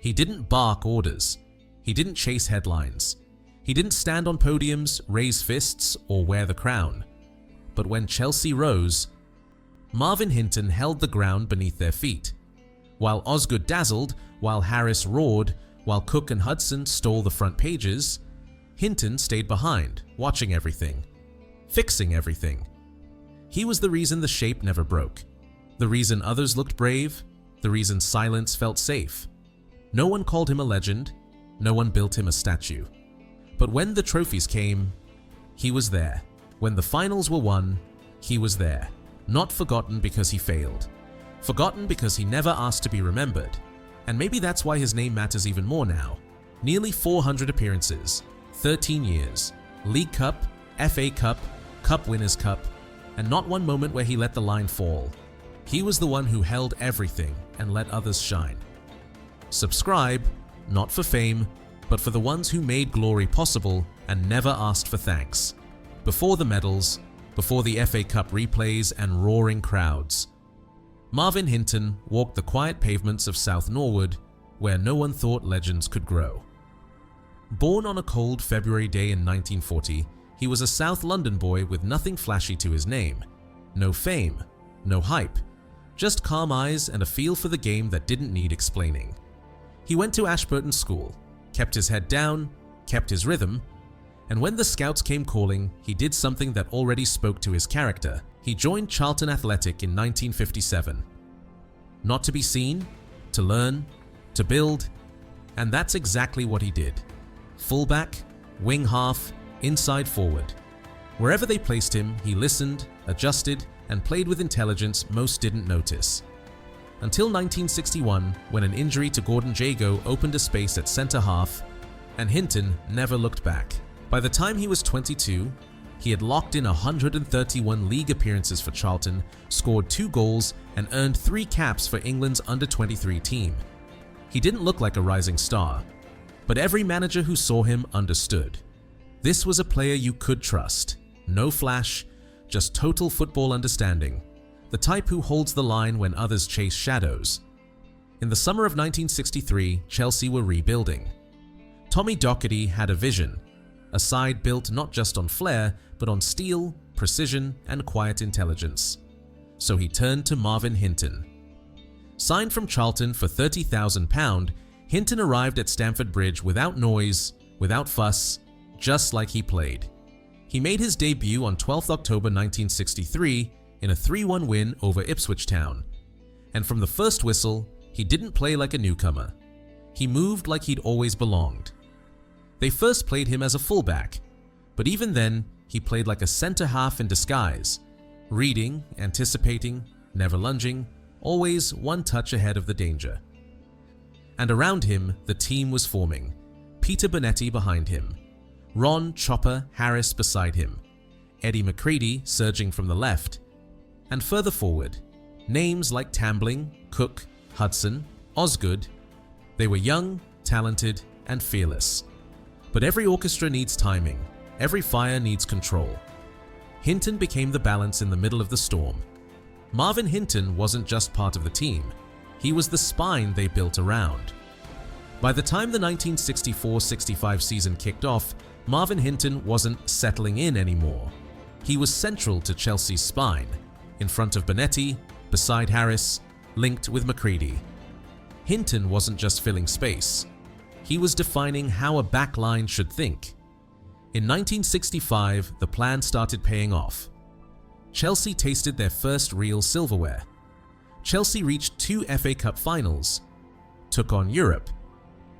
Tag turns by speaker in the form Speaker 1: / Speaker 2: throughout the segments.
Speaker 1: He didn't bark orders. He didn't chase headlines. He didn't stand on podiums, raise fists, or wear the crown. But when Chelsea rose, Marvin Hinton held the ground beneath their feet. While Osgood dazzled, while Harris roared, while Cook and Hudson stole the front pages, Hinton stayed behind, watching everything, fixing everything. He was the reason the shape never broke, the reason others looked brave, the reason silence felt safe. No one called him a legend, no one built him a statue. But when the trophies came, he was there. When the finals were won, he was there. Not forgotten because he failed. Forgotten because he never asked to be remembered. And maybe that's why his name matters even more now. Nearly 400 appearances, 13 years, League Cup, FA Cup, Cup Winners' Cup, and not one moment where he let the line fall. He was the one who held everything and let others shine. Subscribe, not for fame, but for the ones who made glory possible and never asked for thanks. Before the medals, before the FA Cup replays and roaring crowds, Marvin Hinton walked the quiet pavements of South Norwood, where no one thought legends could grow. Born on a cold February day in 1940, he was a South London boy with nothing flashy to his name. No fame, no hype, just calm eyes and a feel for the game that didn't need explaining. He went to Ashburton School, kept his head down, kept his rhythm, and when the scouts came calling, he did something that already spoke to his character. He joined Charlton Athletic in 1957. Not to be seen, to learn, to build, and that's exactly what he did. Fullback, wing half, inside forward. Wherever they placed him, he listened, adjusted, and played with intelligence most didn't notice. Until 1961, when an injury to Gordon Jago opened a space at centre half, and Hinton never looked back. By the time he was 22, he had locked in 131 league appearances for Charlton, scored 2 goals, and earned 3 caps for England's under-23 team. He didn't look like a rising star, but every manager who saw him understood. This was a player you could trust. No flash, just total football understanding. The type who holds the line when others chase shadows. In the summer of 1963, Chelsea were rebuilding. Tommy Docherty had a vision, a side built not just on flair, but on steel, precision, and quiet intelligence. So he turned to Marvin Hinton. Signed from Charlton for £30,000, Hinton arrived at Stamford Bridge without noise, without fuss, just like he played. He made his debut on 12th October 1963 in a 3-1 win over Ipswich Town. And from the first whistle, he didn't play like a newcomer. He moved like he'd always belonged. They first played him as a fullback, but even then, he played like a centre-half in disguise, reading, anticipating, never lunging, always one touch ahead of the danger. And around him, the team was forming. Peter Bonetti behind him, Ron Chopper Harris beside him, Eddie McCready surging from the left, and further forward, names like Tambling, Cook, Hudson, Osgood. They were young, talented, and fearless. But every orchestra needs timing, every fire needs control. Hinton became the balance in the middle of the storm. Marvin Hinton wasn't just part of the team, he was the spine they built around. By the time the 1964-65 season kicked off, Marvin Hinton wasn't settling in anymore. He was central to Chelsea's spine, in front of Bonetti, beside Harris, linked with McCready. Hinton wasn't just filling space. He was defining how a backline should think. In 1965, the plan started paying off. Chelsea tasted their first real silverware. Chelsea reached 2 FA Cup finals, took on Europe,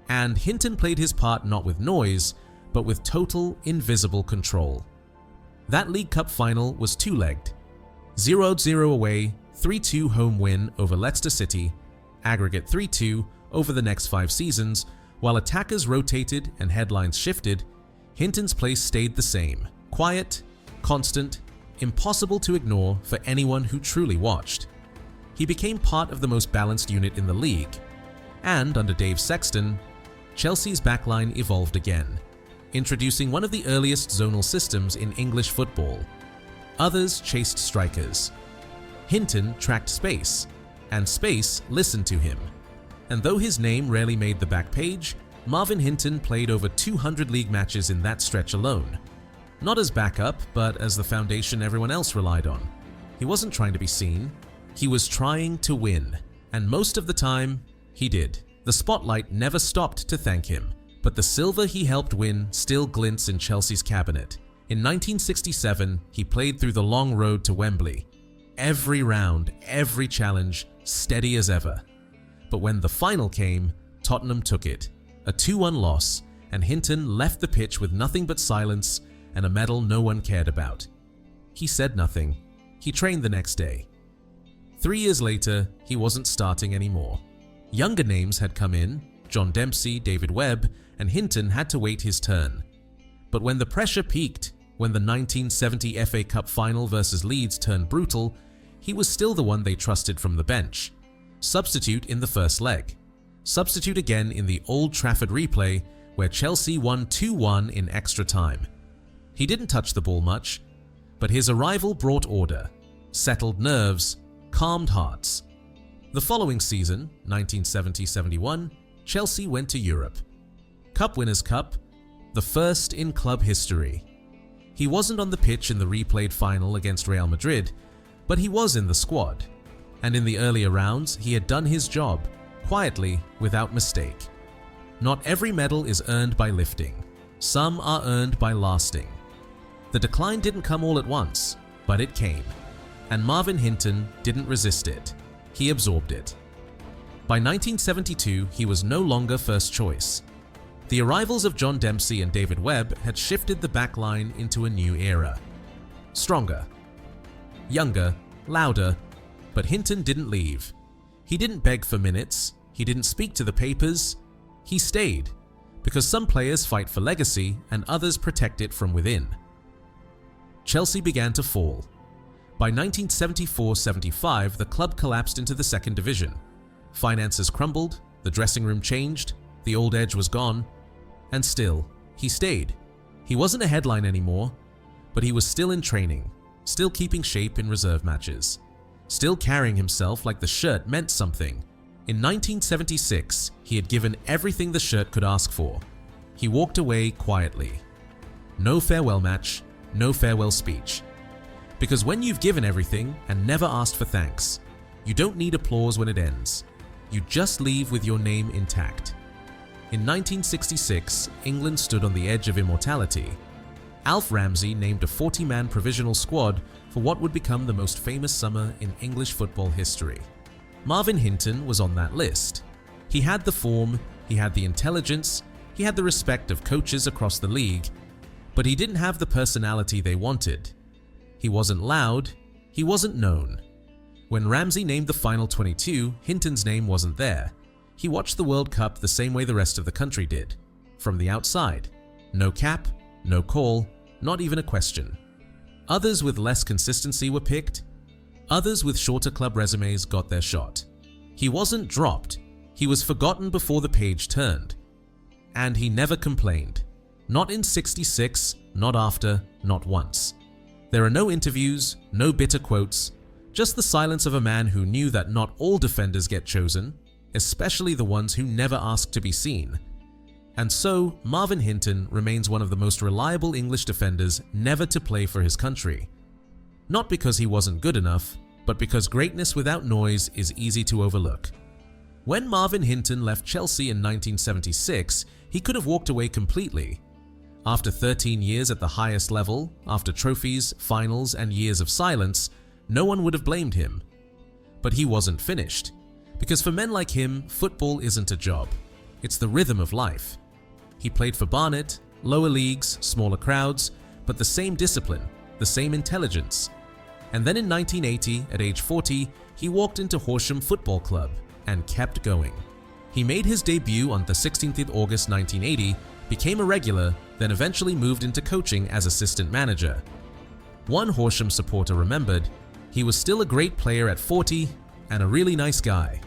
Speaker 1: and Hinton played his part not with noise, but with total, invisible control. That League Cup final was 2-legged. 0-0 away, 3-2 home win over Leicester City, aggregate 3-2 over the next 5 seasons. While attackers rotated and headlines shifted, Hinton's place stayed the same. Quiet, constant, impossible to ignore for anyone who truly watched. He became part of the most balanced unit in the league. And under Dave Sexton, Chelsea's backline evolved again, introducing one of the earliest zonal systems in English football. Others chased strikers. Hinton tracked space, and space listened to him. And though his name rarely made the back page, Marvin Hinton played over 200 league matches in that stretch alone. Not as backup, but as the foundation everyone else relied on. He wasn't trying to be seen, he was trying to win. And most of the time, he did. The spotlight never stopped to thank him, but the silver he helped win still glints in Chelsea's cabinet. In 1967, he played through the long road to Wembley. Every round, every challenge, steady as ever. But when the final came, Tottenham took it. A 2-1 loss, and Hinton left the pitch with nothing but silence and a medal no one cared about. He said nothing. He trained the next day. 3 years later, he wasn't starting anymore. Younger names had come in, John Dempsey, David Webb, and Hinton had to wait his turn. But when the pressure peaked, when the 1970 FA Cup final versus Leeds turned brutal, he was still the one they trusted from the bench. Substitute in the first leg. Substitute again in the Old Trafford replay, where Chelsea won 2-1 in extra time. He didn't touch the ball much, but his arrival brought order, settled nerves, calmed hearts. The following season, 1970-71, Chelsea went to Europe. Cup Winners' Cup, the first in club history. He wasn't on the pitch in the replayed final against Real Madrid, but he was in the squad. And in the earlier rounds, he had done his job, quietly, without mistake. Not every medal is earned by lifting. Some are earned by lasting. The decline didn't come all at once, but it came. And Marvin Hinton didn't resist it. He absorbed it. By 1972, he was no longer first choice. The arrivals of John Dempsey and David Webb had shifted the backline into a new era. Stronger, younger, louder, but Hinton didn't leave. He didn't beg for minutes, he didn't speak to the papers, he stayed, because some players fight for legacy and others protect it from within. Chelsea began to fall. By 1974-75, the club collapsed into the second division. Finances crumbled, the dressing room changed, the old edge was gone, and still, he stayed. He wasn't a headline anymore, but he was still in training, still keeping shape in reserve matches, still carrying himself like the shirt meant something. In 1976, he had given everything the shirt could ask for. He walked away quietly. No farewell match, no farewell speech. Because when you've given everything and never asked for thanks, you don't need applause when it ends. You just leave with your name intact. In 1966, England stood on the edge of immortality. Alf Ramsey named a 40-man provisional squad for what would become the most famous summer in English football history. Marvin Hinton was on that list. He had the form, he had the intelligence, he had the respect of coaches across the league, but he didn't have the personality they wanted. He wasn't loud, he wasn't known. When Ramsey named the final 22, Hinton's name wasn't there. He watched the World Cup the same way the rest of the country did. From the outside. No cap, no call, not even a question. Others with less consistency were picked. Others with shorter club resumes got their shot. He wasn't dropped. He was forgotten before the page turned. And he never complained. Not in 66, not after, not once. There are no interviews, no bitter quotes, just the silence of a man who knew that not all defenders get chosen, especially the ones who never ask to be seen. And so, Marvin Hinton remains one of the most reliable English defenders never to play for his country. Not because he wasn't good enough, but because greatness without noise is easy to overlook. When Marvin Hinton left Chelsea in 1976, he could have walked away completely. After 13 years at the highest level, after trophies, finals, and years of silence, no one would have blamed him. But he wasn't finished. Because for men like him, football isn't a job. It's the rhythm of life. He played for Barnet, lower leagues, smaller crowds, but the same discipline, the same intelligence. And then in 1980, at age 40, he walked into Horsham Football Club and kept going. He made his debut on the 16th of August 1980, became a regular, then eventually moved into coaching as assistant manager. One Horsham supporter remembered, he was still a great player at 40 and a really nice guy.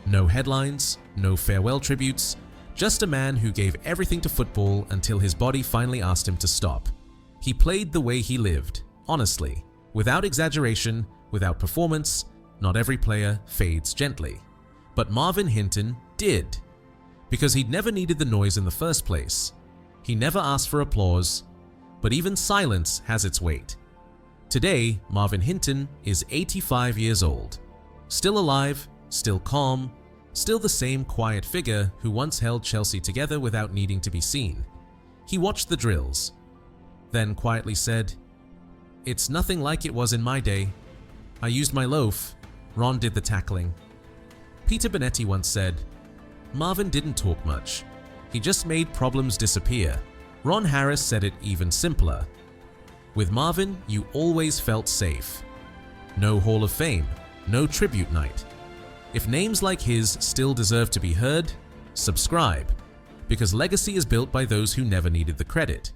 Speaker 1: No headlines, no farewell tributes, just a man who gave everything to football until his body finally asked him to stop. He played the way he lived, honestly, without exaggeration, without performance. Not every player fades gently. But Marvin Hinton did, because he'd never needed the noise in the first place. He never asked for applause, but even silence has its weight. Today, Marvin Hinton is 85 years old, still alive, still calm, still the same quiet figure who once held Chelsea together without needing to be seen. He watched the drills, then quietly said, "It's nothing like it was in my day. I used my loaf, Ron did the tackling." Peter Bonetti once said, "Marvin didn't talk much. He just made problems disappear." Ron Harris said it even simpler. "With Marvin, you always felt safe. No Hall of Fame, no tribute night. If names like his still deserve to be heard, subscribe, because legacy is built by those who never needed the credit.